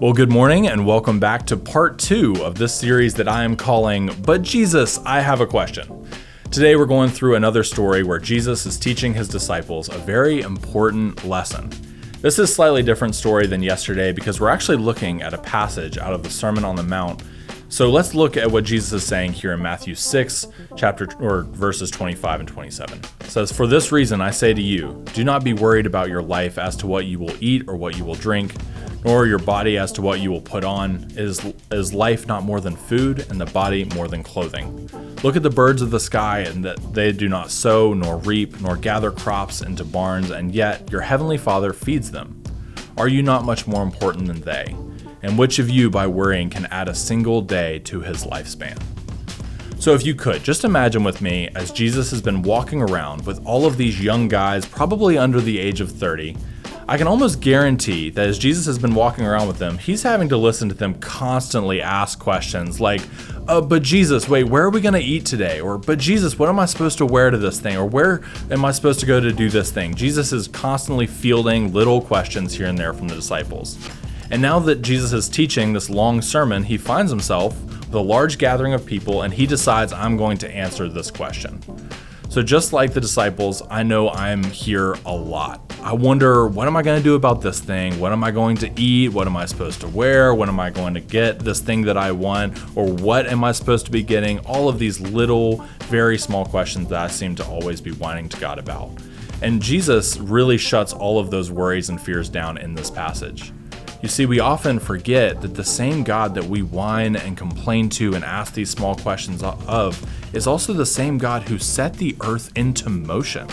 Well, good morning and welcome back to part 2 of this series that I am calling, But Jesus, I Have a Question. Today we're going through another story where Jesus is teaching his disciples a very important lesson. This is a slightly different story than yesterday because we're actually looking at a passage out of the Sermon on the Mount. So let's look at what Jesus is saying here in Matthew 6, verses 25 and 27. It says, "For this reason I say to you, do not be worried about your life as to what you will eat or what you will drink, nor your body as to what you will put on. Is life not more than food, and the body more than clothing? Look at the birds of the sky, and that they do not sow, nor reap, nor gather crops into barns, and yet your heavenly Father feeds them. Are you not much more important than they? And which of you, by worrying, can add a single day to his lifespan?" So if you could, just imagine with me as Jesus has been walking around with all of these young guys, probably under the age of 30. I can almost guarantee that as Jesus has been walking around with them, he's having to listen to them constantly ask questions like, but Jesus, wait, where are we going to eat today? Or, but Jesus, what am I supposed to wear to this thing? Or where am I supposed to go to do this thing? Jesus is constantly fielding little questions here and there from the disciples. And now that Jesus is teaching this long sermon, he finds himself with a large gathering of people and he decides, I'm going to answer this question. So just like the disciples, I know I'm here a lot. I wonder, what am I going to do about this thing? What am I going to eat? What am I supposed to wear? When am I going to get this thing that I want? Or what am I supposed to be getting? All of these little, very small questions that I seem to always be whining to God about. And Jesus really shuts all of those worries and fears down in this passage. You see, we often forget that the same God that we whine and complain to and ask these small questions of is also the same God who set the earth into motion.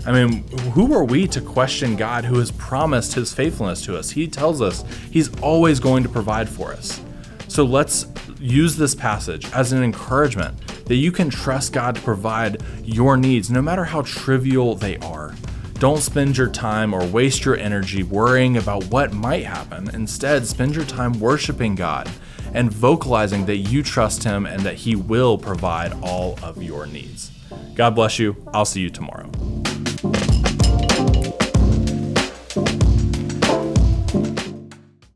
I mean, who are we to question God who has promised his faithfulness to us? He tells us he's always going to provide for us. So let's use this passage as an encouragement that you can trust God to provide your needs, no matter how trivial they are. Don't spend your time or waste your energy worrying about what might happen. Instead, spend your time worshiping God and vocalizing that you trust him and that he will provide all of your needs. God bless you. I'll see you tomorrow.